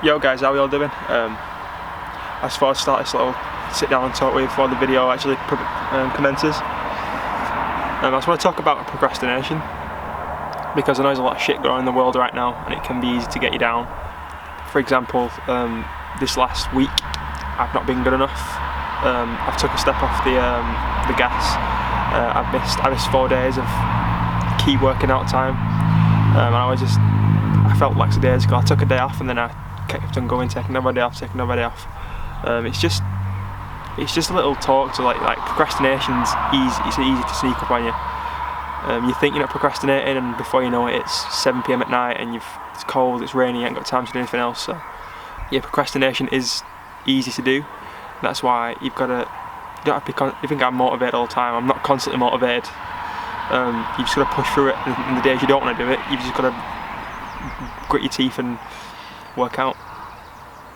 Yo guys, how are you all doing? I just thought I'd start this little sit down and talk with you before the video actually commences. I just want to talk about procrastination, because I know there's a lot of shit going on in the world right now and it can be easy to get you down. For example, this last week I've not been good enough. I've took a step off the gas. I missed 4 days of key working out time. I felt like days ago I took a day off and then I kept on going, taking another day off. It's just little talks of like procrastination's easy. It's easy to sneak up on you. You think you're not procrastinating, and before you know it, it's 7 PM at night, and it's cold, it's rainy, you ain't got time to do anything else. So yeah, procrastination is easy to do. That's why you don't have to you think I'm motivated all the time. I'm not constantly motivated. You just got to push through it, and the days you don't want to do it, you've just got to grit your teeth and work out.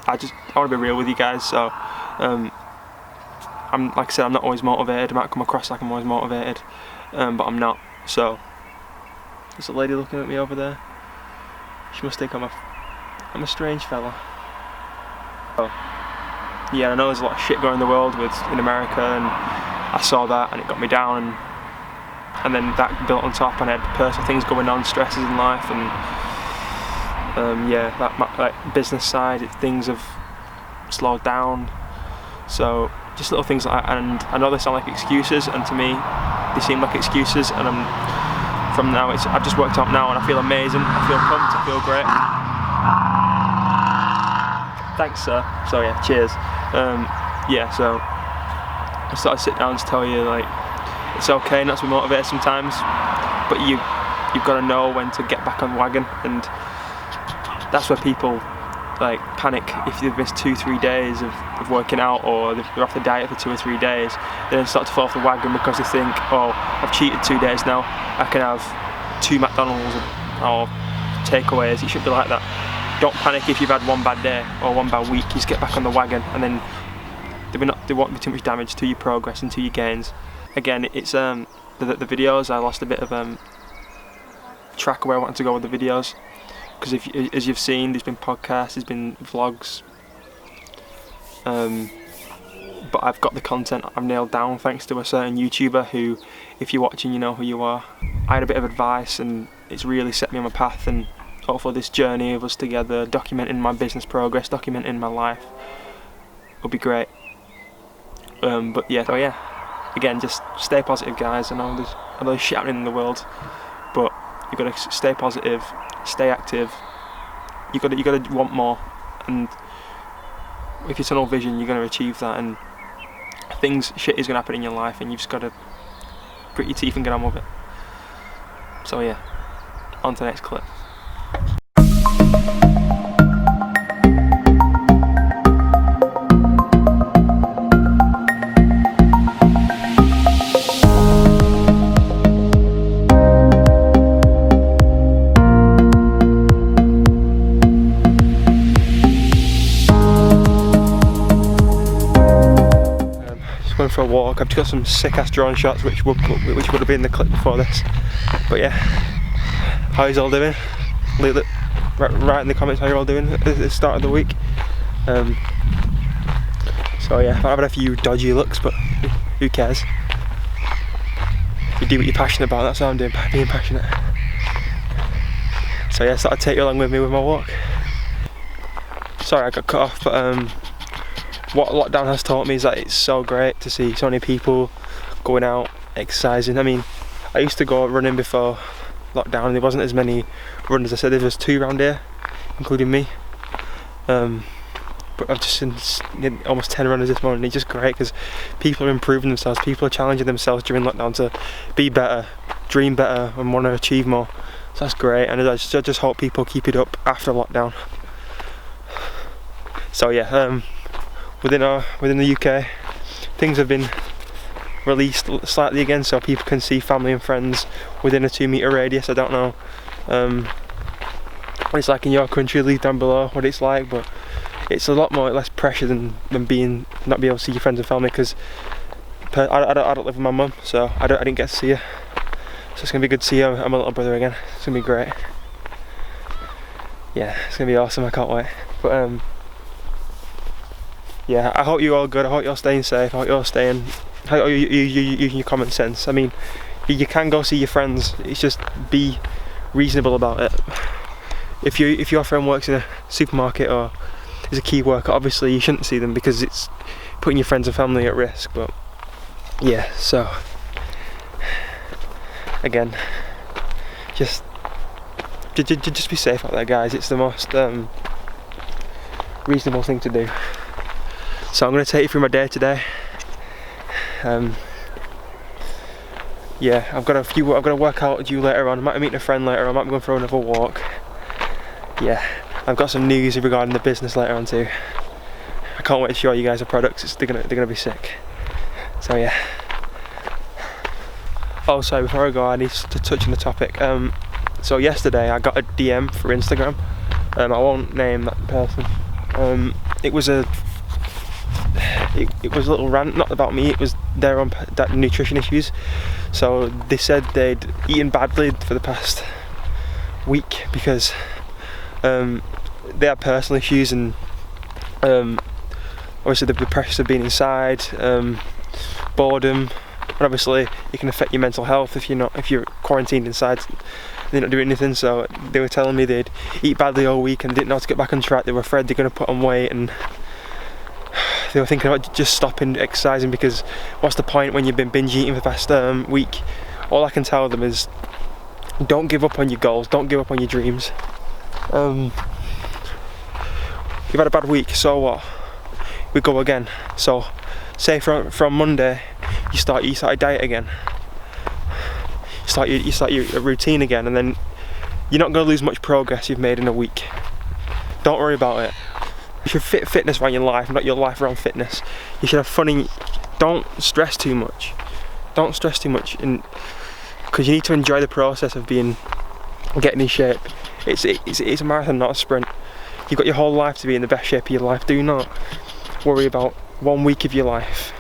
I want to be real with you guys, so like I said, I'm not always motivated. I might come across like I'm always motivated, but I'm not. So there's a lady looking at me over there. She must think I'm a strange fella. So, yeah, I know there's a lot of shit going in the world in America, and I saw that and it got me down, and then that built on top, and I had personal things going on, stresses in life, and yeah, that business side, things have slowed down. So just little things like that, and I know they sound like excuses, and to me they seem like excuses, and I've just worked out now and I feel amazing. I feel pumped, I feel great. Thanks sir. So yeah, cheers. Yeah, so I started to sit down and sit you like it's okay not to be motivated sometimes, but you've got to know when to get back on the wagon, and that's where people like panic if they've missed 2-3 days of working out, or they're off the diet for 2 or 3 days. They then start to fall off the wagon because they think, oh, I've cheated 2 days now, I can have 2 McDonald's or takeaways. It shouldn't be like that. Don't panic if you've had 1 bad day or 1 bad week. You just get back on the wagon, and then there won't be too much damage to your progress and to your gains. Again, it's the videos, I lost a bit of track of where I wanted to go with the videos, because as you've seen, there's been podcasts, there's been vlogs, but I've got the content I've nailed down thanks to a certain YouTuber who, if you're watching, you know who you are. I had a bit of advice and it's really set me on my path, and hopefully this journey of us together, documenting my business progress, documenting my life, will be great. But yeah, so yeah, again, just stay positive guys. I know there's shit happening in the world, but you've got to stay positive, stay active. You got to want more, and with your tunnel vision, you're going to achieve that. And shit is going to happen in your life, and you've just got to grit your teeth and get on with it. So yeah, on to the next clip. Going for a walk. I've just got some sick ass drone shots which would have been in the clip before this. But yeah, how you all doing? Leave it right in the comments how you're all doing at the start of the week. So yeah, I've had a few dodgy looks, but who cares? You do what you're passionate about, that's what I'm doing, being passionate. So yeah, I thought I'd take you along with me with my walk. Sorry I got cut off, but what lockdown has taught me is that it's so great to see so many people going out, exercising. I mean, I used to go running before lockdown, and there wasn't as many runners. I said there was 2 around here, including me. But I've just seen almost 10 runners this morning. It's just great because people are improving themselves, people are challenging themselves during lockdown to be better, dream better, and want to achieve more. So that's great, and I just hope people keep it up after lockdown. So yeah, within the UK, things have been released slightly again, so people can see family and friends within a 2 metre radius. I don't know what it's like in your country. Leave down below what it's like, but it's a lot less pressure than not being able to see your friends and family, because I don't live with my mum, so I didn't get to see her. So it's gonna be good to see her and my little brother again. It's gonna be great. yeah, it's gonna be awesome. I can't wait. But yeah, I hope you're all good. I hope you're staying safe. I hope you're staying. I hope you're using your common sense. I mean, you can go see your friends. It's just be reasonable about it. If your friend works in a supermarket or is a key worker, obviously you shouldn't see them because it's putting your friends and family at risk. But yeah, so again, just be safe out there, guys. It's the most reasonable thing to do. So I'm going to take you through my day today. Yeah, I've got to work out due later on. I might be meeting a friend later. I might be going for another walk. Yeah, I've got some news regarding the business later on too. I can't wait to show you guys the products. They're gonna be sick. So yeah. Oh, sorry. Before I go, I need to touch on the topic. So yesterday I got a DM for Instagram. I won't name that person. It was a little rant, not about me. It was their own nutrition issues. So they said they'd eaten badly for the past week because they had personal issues and obviously the pressures of being inside, boredom, and obviously it can affect your mental health if you're quarantined inside and they're not doing anything. So they were telling me they'd eat badly all week and didn't know how to get back on track. They were afraid they're going to put on weight, and they were thinking about just stopping exercising because what's the point when you've been binge eating for the past week? All I can tell them is don't give up on your goals, don't give up on your dreams. You've had a bad week, so what? We go again. So say from Monday you start a diet again. You start your routine again, and then you're not going to lose much progress you've made in a week. Don't worry about it. You should fit fitness around your life, not your life around fitness. You should have fun. Don't stress too much. Don't stress too much, because you need to enjoy the process of getting in shape. It's a marathon, not a sprint. You've got your whole life to be in the best shape of your life. Do not worry about 1 week of your life,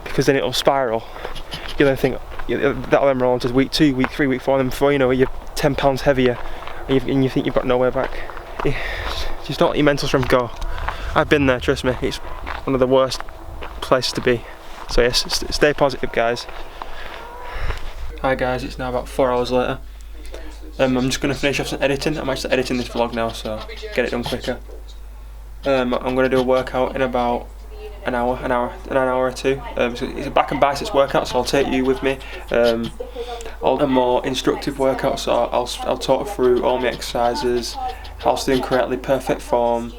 because then it'll spiral. You'll then think that'll then roll on to week 2, week 3, week 4, and then before you know it, you're 10 pounds heavier, and you think you've got nowhere back. Just don't let your mental strength go. I've been there, trust me. It's one of the worst places to be. So yes, stay positive, guys. Hi guys, it's now about 4 hours later. I'm just going to finish off some editing. I'm actually editing this vlog now, so get it done quicker. I'm going to do a workout in about an hour or two. So it's a back and biceps workout, so I'll take you with me. All the more instructive workouts, so I'll talk through all my exercises, how to do them correctly, perfect form.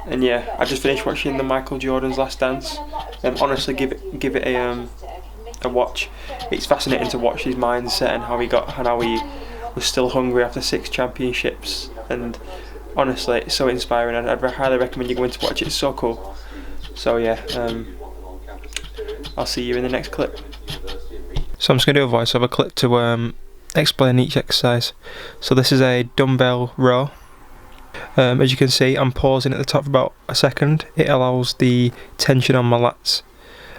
And yeah, I just finished watching the Michael Jordan's Last Dance. Honestly, give it a watch. It's fascinating to watch his mindset and how he was still hungry after 6 championships. And honestly, it's so inspiring. I'd highly recommend you go in to watch it. It's so cool. So yeah, I'll see you in the next clip. So I'm just going to do a voiceover clip to explain each exercise. So this is a dumbbell row. As you can see, I'm pausing at the top for about a second. It allows the tension on my lats,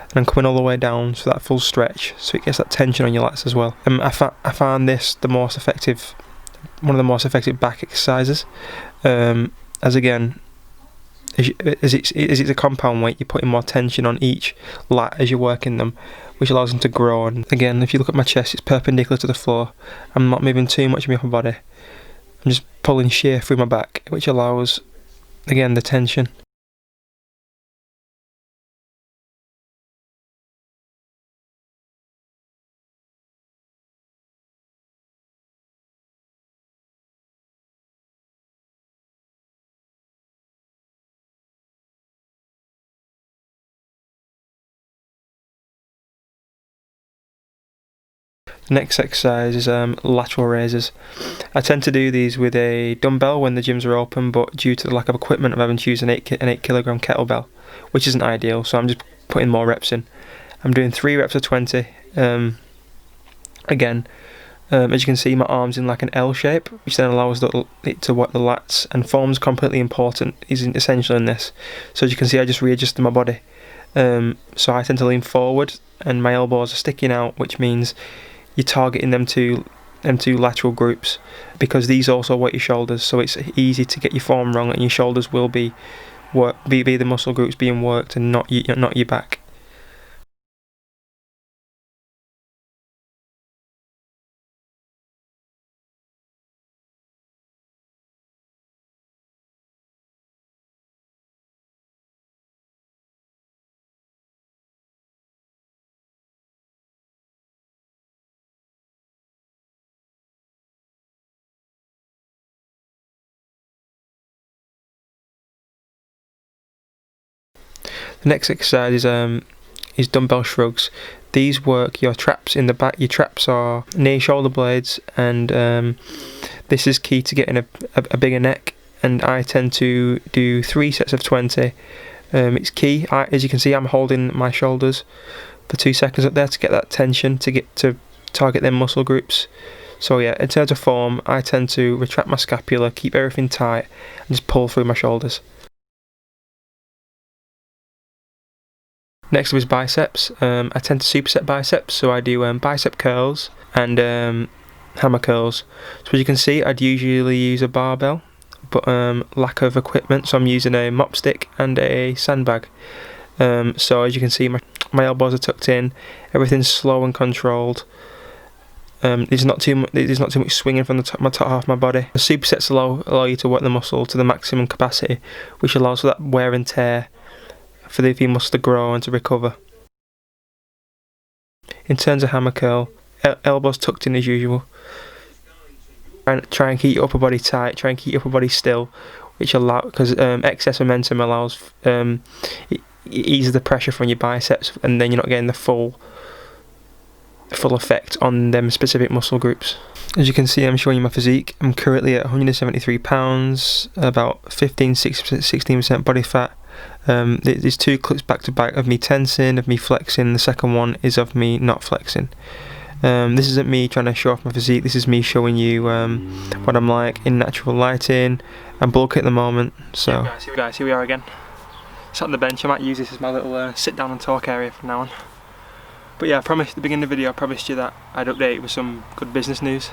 and I'm coming all the way down to that full stretch, so it gets that tension on your lats as well. I found this one of the most effective back exercises, as again, as it's a compound weight, you're putting more tension on each lat as you're working them, which allows them to grow. And again, if you look at my chest, it's perpendicular to the floor. I'm not moving too much of my upper body. I'm just pulling shear through my back, which allows, again, the tension. The next exercise is lateral raises. I tend to do these with a dumbbell when the gyms are open, but due to the lack of equipment, I'm having to use an 8 kilogram kettlebell, which isn't ideal, so I'm just putting more reps in. I'm doing 3 reps of 20. Again, as you can see, my arm's in like an L shape, which then allows it to work the lats, and form's completely important, is essential in this. So as you can see, I just readjusted my body. So I tend to lean forward, and my elbows are sticking out, which means you're targeting them to them two lateral groups, because these also work your shoulders, so it's easy to get your form wrong, and your shoulders will be the muscle groups being worked and not your back. The next exercise is dumbbell shrugs. These work your traps in the back. Your traps are near shoulder blades, and this is key to getting a bigger neck. And I tend to do 3 sets of 20. It's key. As you can see, I'm holding my shoulders for 2 seconds up there to get that tension, to get to target them muscle groups. So yeah, in terms of form, I tend to retract my scapula, keep everything tight, and just pull through my shoulders. Next up is biceps. I tend to superset biceps, so I do bicep curls and hammer curls. So as you can see, I'd usually use a barbell, but lack of equipment, so I'm using a mop stick and a sandbag. So as you can see, my elbows are tucked in, everything's slow and controlled. There's not too much swinging from my top half of my body. The supersets allow you to work the muscle to the maximum capacity, which allows for that wear and tear for the muscle to grow and to recover. In terms of hammer curl, elbows tucked in as usual. Try and keep your upper body tight. Try and keep your upper body still, because excess momentum allows it eases the pressure from your biceps, and then you're not getting the full effect on them specific muscle groups. As you can see, I'm showing you my physique. I'm currently at 173 pounds, about 16% body fat. There's 2 clips back to back of me tensing, of me flexing. The second one is of me not flexing. This isn't me trying to show off my physique. This is me showing you what I'm like in natural lighting. I'm bulky at the moment, so. Yeah, guys, here we are again. Sat on the bench. I might use this as my little sit down and talk area from now on. But yeah, I promised at the beginning of the video, I promised you that I'd update with some good business news.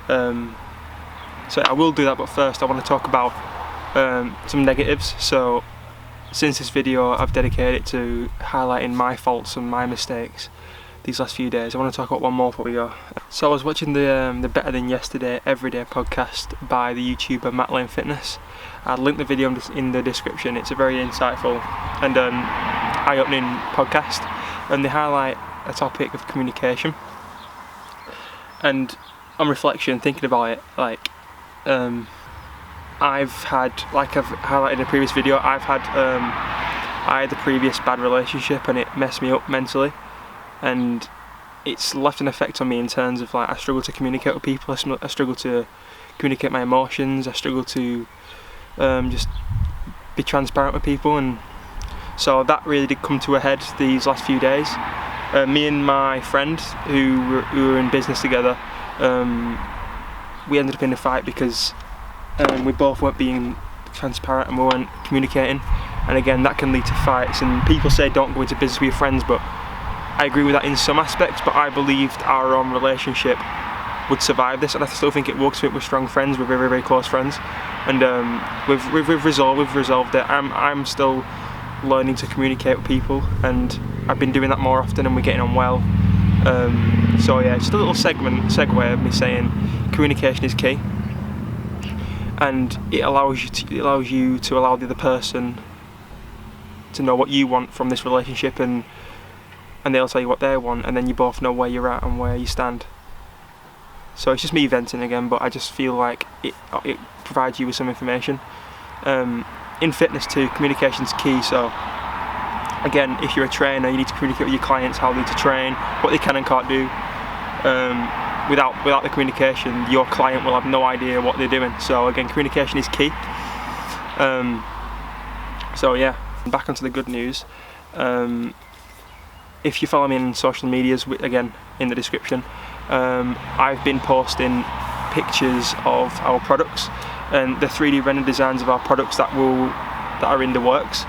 So I will do that, but first I want to talk about some negatives. So since this video, I've dedicated it to highlighting my faults and my mistakes these last few days. I want to talk about one more before we go. So I was watching the Better Than Yesterday Everyday podcast by the YouTuber Matt Lane Fitness. I'll link the video in the description. It's a very insightful and eye-opening podcast, and they highlight a topic of communication. And on reflection, thinking about it, I've had, like I've highlighted in a previous video, I had the previous bad relationship, and it messed me up mentally, and it's left an effect on me in terms of I struggle to communicate with people. I struggle to communicate my emotions. I struggle to just be transparent with people, and so that really did come to a head these last few days. Me and my friend who were in business together, we ended up in a fight because we both weren't being transparent and we weren't communicating, and again that can lead to fights. And people say don't go into business with your friends, but I agree with that in some aspects, but I believed our own relationship would survive this, and I still think it works with strong friends. We're very, very close friends, and we've resolved it. I'm still learning to communicate with people, and I've been doing that more often, and we're getting on well. So yeah, just a little segue of me saying communication is key, and it allows you to allow the other person to know what you want from this relationship, and they'll tell you what they want, and then you both know where you're at and where you stand. So it's just me venting again, but I just feel like it provides you with some information. In fitness too, communication's key. So again, if you're a trainer, you need to communicate with your clients how they need to train, what they can and can't do. Without the communication, your client will have no idea what they're doing. So again, communication is key. So yeah, back onto the good news. If you follow me on social medias, again in the description, I've been posting pictures of our products and the 3D render designs of our products that are in the works.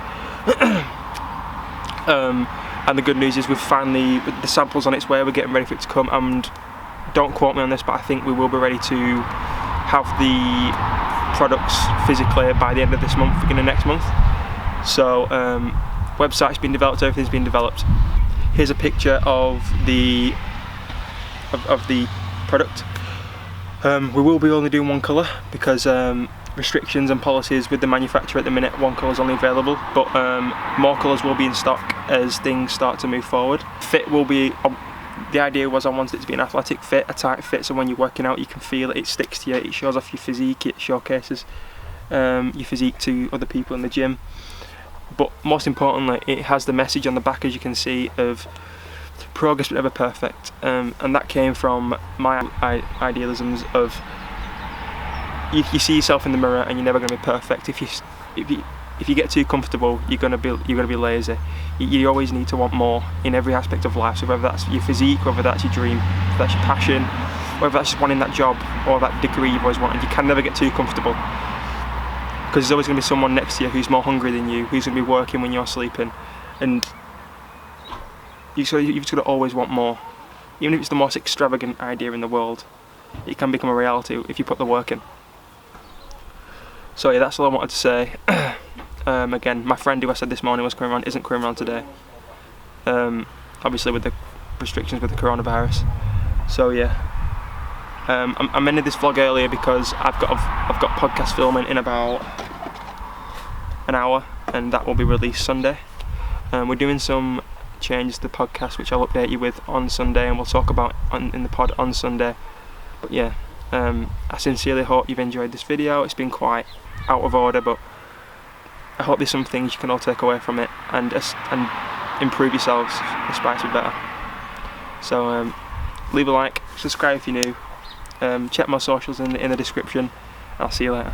And the good news is the sample's on its way. We're getting ready for it to come, and don't quote me on this, but I think we will be ready to have the products physically by the end of this month, beginning of next month. So website's been developed, everything's been developed. Here's a picture of the product. We will be only doing one colour because restrictions and policies with the manufacturer at the minute. One colour is only available, but more colours will be in stock as things start to move forward. Fit will be, the idea was I wanted it to be an athletic fit, a tight fit, so when you're working out you can feel it, it sticks to you, it shows off your physique, it showcases your physique to other people in the gym. But most importantly, it has the message on the back, as you can see, of progress but never perfect, and that came from my idealisms of you see yourself in the mirror and you're never going to be perfect. If you get too comfortable, you're going to be lazy. You always need to want more in every aspect of life. So whether that's your physique, whether that's your dream, whether that's your passion, whether that's just wanting that job or that degree you've always wanted, you can never get too comfortable, because there's always going to be someone next to you who's more hungry than you, who's going to be working when you're sleeping, and you've just got to always want more. Even if it's the most extravagant idea in the world, it can become a reality if you put the work in. So yeah, that's all I wanted to say. Again, my friend who I said this morning was coming around isn't coming around today. Obviously with the restrictions with the coronavirus. So yeah, I'm ending this vlog earlier because I've got podcast filming in about an hour, and that will be released Sunday. We're doing some changes to the podcast which I'll update you with on Sunday, and we'll talk about in the pod on Sunday. But yeah, I sincerely hope you've enjoyed this video. It's been quite out of order, but I hope there's some things you can all take away from it and improve yourselves, aspire to be better. So leave a like, subscribe if you're new, check my socials in the description. I'll see you later.